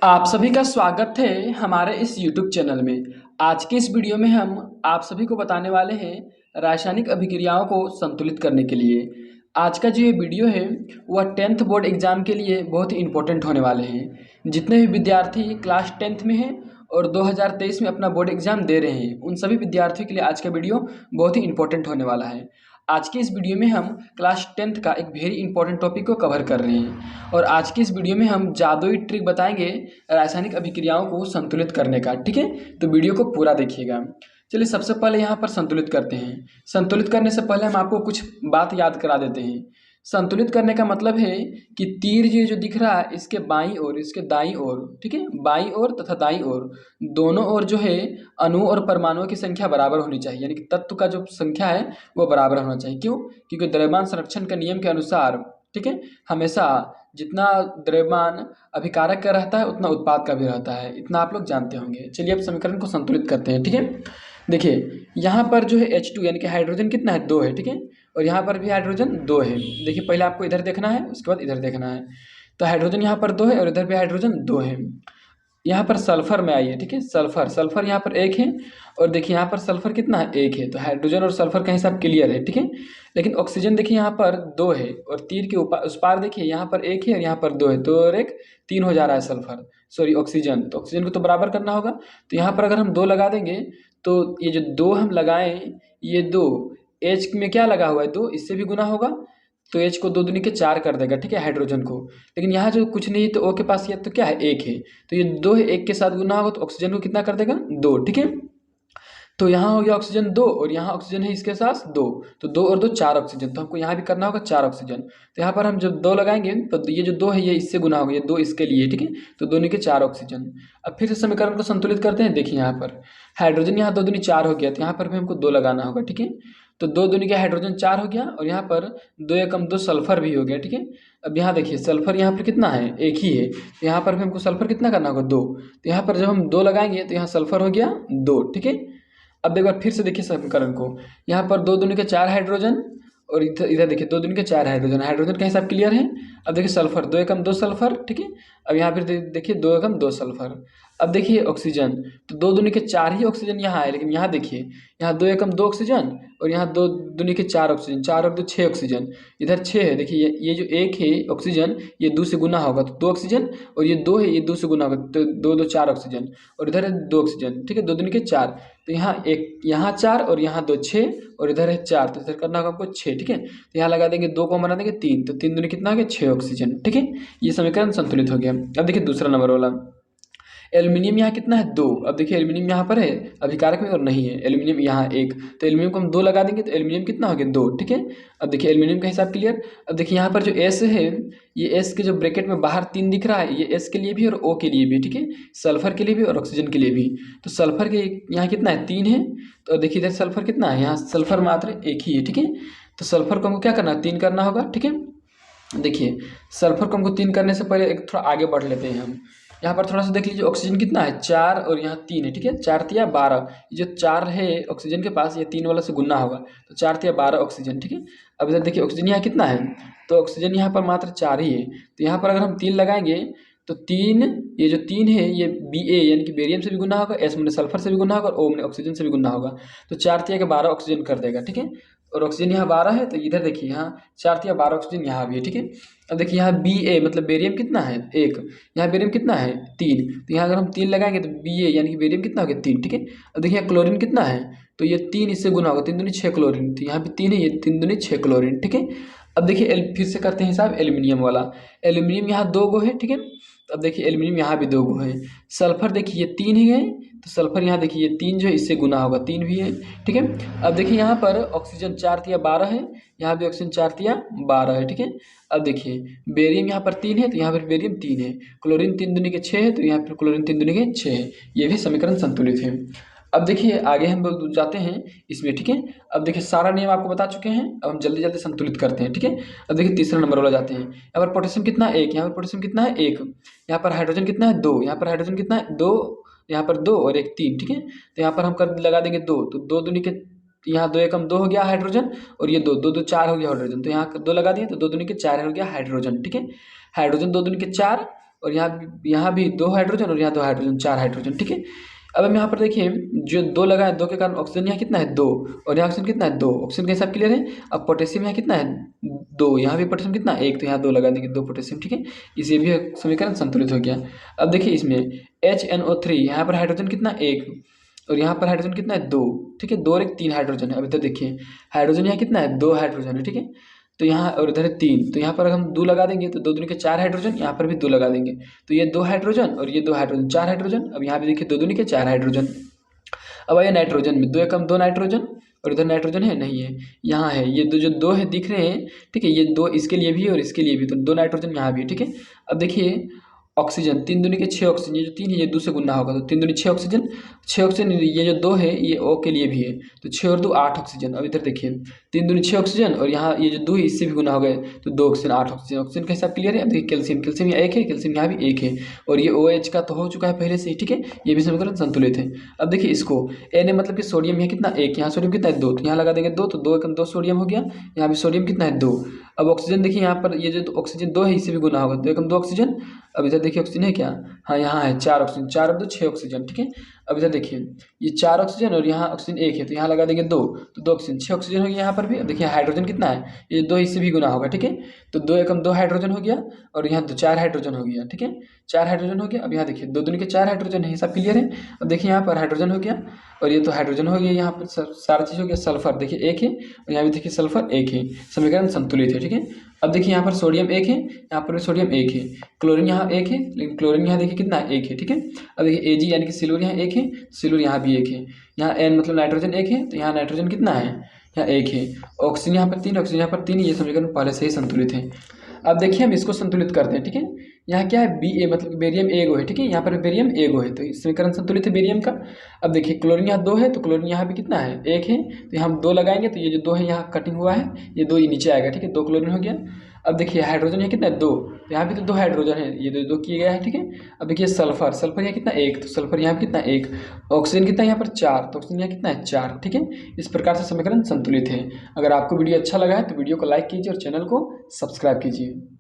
आप सभी का स्वागत है हमारे इस YouTube चैनल में। आज के इस वीडियो में हम आप सभी को बताने वाले हैं रासायनिक अभिक्रियाओं को संतुलित करने के लिए। आज का जो ये वीडियो है वह 10th बोर्ड एग्ज़ाम के लिए बहुत ही इम्पोर्टेंट होने वाले हैं। जितने भी विद्यार्थी क्लास 10th में हैं और 2023 में अपना बोर्ड एग्ज़ाम दे रहे हैं, उन सभी विद्यार्थियों के लिए आज का वीडियो बहुत ही इम्पोर्टेंट होने वाला है। आज के इस वीडियो में हम क्लास 10th का एक वेरी इंपॉर्टेंट टॉपिक को कवर कर रहे हैं और आज की इस वीडियो में हम जादुई ट्रिक बताएंगे रासायनिक अभिक्रियाओं को संतुलित करने का। ठीक है, तो वीडियो को पूरा देखिएगा। चलिए सबसे पहले यहाँ पर संतुलित करते हैं। संतुलित करने से पहले हम आपको कुछ बात याद करा देते हैं। संतुलित करने का मतलब है कि तीर ये जो दिख रहा है इसके बाईं ओर, इसके दाईं ओर, ठीक है, बाईं ओर तथा दाईं ओर दोनों ओर जो है अणु और परमाणुओं की संख्या बराबर होनी चाहिए, यानी कि तत्व का जो संख्या है वो बराबर होना चाहिए। क्यों? क्योंकि द्रव्यमान संरक्षण के नियम के अनुसार, ठीक है, हमेशा जितना द्रव्यमान अभिकारक का रहता है उतना उत्पाद का भी रहता है। इतना आप लोग जानते होंगे। चलिए अब समीकरण को संतुलित करते हैं। ठीक है, देखिए यहाँ पर जो है H2 यानी कि हाइड्रोजन कितना है? 2 है। ठीक है, और यहाँ पर भी हाइड्रोजन 2 है। देखिए पहले आपको इधर देखना है, उसके बाद इधर देखना है। तो हाइड्रोजन यहाँ पर 2 है और इधर भी हाइड्रोजन 2 है। यहाँ पर सल्फर में आइए। ठीक है, सल्फर यहाँ पर 1 है और देखिए यहाँ पर सल्फर कितना है? 1 है। तो हाइड्रोजन और सल्फर का हिसाब क्लियर है। ठीक है, लेकिन ऑक्सीजन देखिए यहाँ पर 2 है और तीर के उस पार देखिए यहाँ पर 1 है और यहाँ पर 2 है, तो और 1 3 हो जा रहा है सल्फर, सॉरी ऑक्सीजन। तो ऑक्सीजन को तो बराबर करना होगा। तो यहाँ पर अगर हम 2 लगा देंगे तो ये जो 2 हम लगाएं, ये 2 एच में क्या लगा हुआ है? 2, इससे भी गुना होगा तो एच को 2 दूनी के 4 कर देगा। ठीक है, हाइड्रोजन को। लेकिन यहाँ जो कुछ नहीं है तो ओ के पास ये तो क्या है? 1 है। तो ये 2 है, 1 के साथ गुना होगा तो ऑक्सीजन को कितना कर देगा? 2। ठीक है, तो यहाँ हो गया ऑक्सीजन 2 और यहाँ ऑक्सीजन है इसके साथ 2, तो 2 और 2 4 ऑक्सीजन। तो हमको यहाँ भी करना होगा 4 ऑक्सीजन। तो यहाँ पर हम जब 2 लगाएंगे तो ये जो 2 है ये इससे गुना होगा, ये 2 इसके लिए। ठीक है, तो दोनों के 4 ऑक्सीजन। अब फिर से समीकरण को संतुलित करते हैं। देखिए यहाँ पर हाइड्रोजन यहाँ 2 दूनी 4 हो गया, तो यहाँ पर भी हमको 2 लगाना होगा। ठीक है, तो 2 दूनी के हाइड्रोजन 4 हो गया और यहाँ पर 2 एकम 2 सल्फर भी हो गया। ठीक है, अब यहाँ देखिए सल्फर यहाँ पर कितना है? 1 ही है। तो यहाँ पर भी हमको सल्फर कितना करना होगा? 2। तो यहाँ पर जब हम 2 लगाएंगे तो यहाँ सल्फर हो गया 2। ठीक है, अब एक बार फिर से देखिए समीकरण को। यहाँ पर 2 दूनी के 4 हाइड्रोजन और इधर इधर देखिए 2 दूनी के 4 हाइड्रोजन। हाइड्रोजन का हिसाब क्लियर है। अब देखिए सल्फर 2 एकम 2 सल्फर। ठीक है, अब यहाँ फिर देखिए 2 एकम 2 सल्फर। अब देखिए ऑक्सीजन, तो 2 दूनी के 4 ही ऑक्सीजन यहाँ है, लेकिन यहाँ देखिए यहाँ 2 एकम 2 ऑक्सीजन और यहाँ 2 दूनी के 4 ऑक्सीजन, 4 और 2 6 ऑक्सीजन। इधर 6 है। देखिए ये जो 1 है ऑक्सीजन ये 2 से गुना होगा तो 2 ऑक्सीजन, और ये 2 है ये 2 से गुना होगा तो 2 2 4 ऑक्सीजन, और इधर है 2 ऑक्सीजन। ठीक है, 2 दूनी के 4, तो यहाँ 1 यहाँ 4 और यहाँ 2 6 और इधर है 4, तो इधर करना होगा हमको 6। ठीक है, तो यहाँ लगा देंगे 2 को बना देंगे 3, तो 3 दूनी कितना हो गया? 6 ऑक्सीजन। ठीक है, ये समीकरण संतुलित हो गया। अब देखिए दूसरा नंबर वाला एल्यूमिनियम यहाँ कितना है? 2। अब देखिए एल्यूमिनियम यहाँ पर है अभिकारक में और नहीं है। एल्यूमिनियम यहाँ 1, तो एल्यूमिनियम को हम 2 लगा देंगे तो एल्यूमिनियम कितना हो गया? 2। ठीक है, अब देखिए एल्यूमिनियम का हिसाब क्लियर। अब देखिए यहाँ पर जो एस है, ये एस के जो ब्रैकेट में बाहर 3 दिख रहा है, ये एस के लिए भी और ओ के लिए भी। ठीक है, सल्फर के लिए भी और ऑक्सीजन के लिए भी। तो सल्फर के यहाँ कितना है? 3 है। तो देखिए इधर सल्फर कितना है? यहाँ सल्फर मात्र 1 ही है। ठीक है, तो सल्फर को हमको क्या करना है? 3 करना होगा। ठीक है, देखिए सल्फर को हमको 3 करने से पहले एक थोड़ा आगे बढ़ लेते हैं हम। यहाँ पर थोड़ा सा देख लीजिए ऑक्सीजन कितना है? 4 और यहाँ 3 है। ठीक है, 4 तिया 12, ये जो 4 है ऑक्सीजन के पास ये 3 वाला से गुना होगा तो 4 तिया 12 ऑक्सीजन। ठीक है, अब इधर देखिए ऑक्सीजन यहाँ कितना है? तो ऑक्सीजन यहाँ पर मात्र 4 ही है। तो यहाँ पर अगर हम 3 लगाएंगे तो 3, ये जो 3 है ये Ba यानी कि बेरियम से भी गुना होगा, एस मैंने सल्फर से भी गुना होगा और ओ मैंने ऑक्सीजन से भी गुना होगा, तो 4 तिया के 12 ऑक्सीजन कर देगा। ठीक है, और ऑक्सीजन यहाँ 12 है तो इधर देखिए यहाँ 4 तिया 12 ऑक्सीजन यहाँ भी है। ठीक है, अब देखिए यहाँ Ba मतलब बेरियम कितना है? 1। यहाँ बेरियम कितना है? 3। तो यहाँ अगर हम 3 लगाएंगे तो Ba यानी कि बेरियम कितना हो गया? 3। ठीक है, अब देखिए क्लोरीन कितना है? तो ये 3 इससे गुना होगा, 3 दूनी 6 क्लोरीन, तो यहाँ भी 3 है, ये 3 दूनी 6 क्लोरीन। ठीक है, अब देखिए फिर से करते हैं हिसाब एल्यूमिनियम वाला। एल्यूमिनियम यहाँ 2 गो है। ठीक है, तो अब देखिए एल्यूमिनियम यहाँ भी 2 गो है। सल्फर देखिए ये 3 ही है, तो सल्फर यहाँ देखिए ये 3 जो है इससे गुना होगा, 3 भी है। ठीक है, अब देखिए यहाँ पर ऑक्सीजन 4 तिया 12 है, यहाँ भी ऑक्सीजन 4 तिया 12 है। ठीक है, अब देखिए बेरियम यहाँ पर 3 है तो यहाँ पर बेरियम 3 है, क्लोरीन 3 दूनी के 6 है तो यहाँ पर क्लोरीन 3 दूनी के 6 है। ये भी समीकरण संतुलित है। अब देखिए आगे हम लोग जाते हैं इसमें। ठीक है, अब देखिए सारा नियम आपको बता चुके हैं, अब हम जल्दी जल्दी संतुलित करते हैं। ठीक है, अब देखिए तीसरा नंबर वाला जाते हैं। यहाँ पर पोटेशियम कितना है? 1। यहाँ पर पोटेशियम कितना है? 1। यहाँ पर हाइड्रोजन कितना है? 2। यहाँ पर हाइड्रोजन कितना है? 2। यहाँ पर 2 और 1 3। ठीक है, तो यहाँ पर हम कर लगा देंगे 2, तो 2 दूनी के यहाँ 2 एकम 2 हो गया हाइड्रोजन और ये 2 2 2 4 हो गया हाइड्रोजन, तो यहाँ 2 लगा दिए तो 2 दूनी के 4 हो गया हाइड्रोजन। ठीक है, हाइड्रोजन 2 दूनी के 4 और यहाँ भी 2 हाइड्रोजन और यहाँ 2 हाइड्रोजन, 4 हाइड्रोजन, ठीक है। अब हम यहाँ पर देखिए जो 2 लगा है, 2 के कारण ऑक्सीजन यहाँ कितना है 2 और यहाँ ऑक्सीजन कितना है 2, ऑक्सीजन का हिसाब क्लियर है। अब पोटेशियम यहाँ कितना है 2, यहाँ भी पोटेशियम कितना 1, तो यहाँ 2 लगा देंगे, 2 पोटेशियम, ठीक है। इसे भी समीकरण संतुलित हो गया। अब देखिए इसमें HNO3 यहाँ पर हाइड्रोजन कितना 1 और यहाँ पर हाइड्रोजन कितना है 2, ठीक है। 2 और 1 3 हाइड्रोजन है। अभी तक देखिए हाइड्रोजन यहाँ कितना है 2 हाइड्रोजन है, ठीक है। तो यहाँ और इधर है 3, तो यहाँ पर अगर हम 2 लगा देंगे तो 2 दूनी के 4 हाइड्रोजन, यहाँ पर भी 2 लगा देंगे तो ये 2 हाइड्रोजन और ये 2 हाइड्रोजन, 4 हाइड्रोजन। अब यहाँ भी देखिए 2 दूनी के 4 हाइड्रोजन। अब आइए नाइट्रोजन में, 2 एकम 2 नाइट्रोजन और इधर नाइट्रोजन है नहीं है, यहाँ है। ये जो 2 है दिख रहे हैं, ठीक है, ये 2 इसके लिए भी और इसके लिए भी, तो 2 नाइट्रोजन यहाँ भी है, ठीक है। अब देखिए ऑक्सीजन, 3 दूनी के 6 ऑक्सीजन, ये जो 3 है ये 2 से गुना होगा तो 3 दूनी 6 ऑक्सीजन, 6 ऑक्सीजन, ये जो 2 है ये O के लिए भी है तो 6 और 2 8 ऑक्सीजन। अब इधर देखिए 3 दूनी 6 ऑक्सीजन और यहाँ ये जो 2 है इससे भी गुना हो गए तो 2 ऑक्सीजन 8 ऑक्सीजन। ऑक्सीजन का हिसाब क्लियर है। अब देखिए कैल्शियम, कैल्शियम यहाँ 1 है, कैल्शियम यहाँ भी 1 है और ये OH का तो हो चुका है पहले से ही, ठीक है। ये भी समीकरण संतुलित है। अब देखिए इसको Na मतलब कि सोडियम यहाँ कितना 1, यहाँ सोडियम कितना है 2, तो यहाँ लगा देंगे 2, तो 2 एकम 2 सोडियम हो गया। यहाँ भी सोडियम कितना है 2। अब ऑक्सीजन देखिए यहाँ पर ये जो ऑक्सीजन 2 है इससे भी गुना होगा, 2 एकम 2 ऑक्सीजन। अब इधर देखिए ऑक्सीजन है क्या, हाँ यहाँ है 4 ऑक्सीजन, 4 और 2 6 ऑक्सीजन, ठीक है। अब इधर देखिए ये 4 ऑक्सीजन और यहाँ ऑक्सीजन 1 है तो यहाँ लगा देंगे 2, तो 2 ऑक्सीजन 6 ऑक्सीजन हो गया। यहाँ पर भी देखिए हाइड्रोजन कितना है, ये 2 इससे भी गुना होगा, ठीक है। तो 2 एकम 2 हाइड्रोजन हो गया और यहाँ 4 हाइड्रोजन हो गया, ठीक है, 4 हाइड्रोजन हो गया। अब यहाँ देखिए 2 दूनी के 4 हाइड्रोजन है, हिसाब क्लियर है। अब देखिए यहाँ पर हाइड्रोजन हो गया और ये तो हाइड्रोजन हो गया, यहाँ पर सारा चीज़ हो गया। सल्फर देखिए 1 है और यहाँ भी देखिए सल्फर 1 है, समीकरण संतुलित है, ठीक है। अब देखिए यहाँ पर सोडियम 1 है, यहाँ पर भी सोडियम 1 है, क्लोरीन यहाँ 1 है, लेकिन क्लोरीन यहाँ देखिए कितना 1 है, ठीक है। अब देखिए Ag यानी कि सिल्वर यहाँ 1 है, सिल्वर यहाँ भी 1 है। यहाँ N मतलब नाइट्रोजन 1 है तो यहाँ नाइट्रोजन कितना है, यहाँ 1 है। ऑक्सीजन यहाँ पर 3, ऑक्सीजन यहाँ पर 3, ये समीकरण पहले से ही संतुलित है। अब देखिए हम इसको संतुलित करते हैं, ठीक है। यहाँ क्या है Ba मतलब बेरियम एगो है, ठीक है, यहाँ पर बेरियम एगो है तो समीकरण संतुलित है बेरियम का। अब देखिए क्लोरीन यहाँ 2 है तो क्लोरीन यहाँ भी कितना है 1 है, तो यहाँ हम 2 लगाएंगे तो ये जो 2 है यहाँ कटिंग हुआ है, ये 2 ये नीचे आएगा, ठीक है, 2 क्लोरीन हो गया। अब देखिए हाइड्रोजन यहाँ कितना है 2, तो यहाँ भी तो 2 हाइड्रोजन है, ये 2 किए गया है, ठीक है। अब देखिए सल्फर, सल्फर यहाँ कितना 1, तो सल्फर यहाँ भी कितना 1। ऑक्सीजन कितना यहाँ पर 4, तो ऑक्सीजन यहाँ कितना है 4, ठीक है। इस प्रकार से समीकरण संतुलित है। अगर आपको वीडियो अच्छा लगा है तो वीडियो को लाइक कीजिए और चैनल को सब्सक्राइब कीजिए।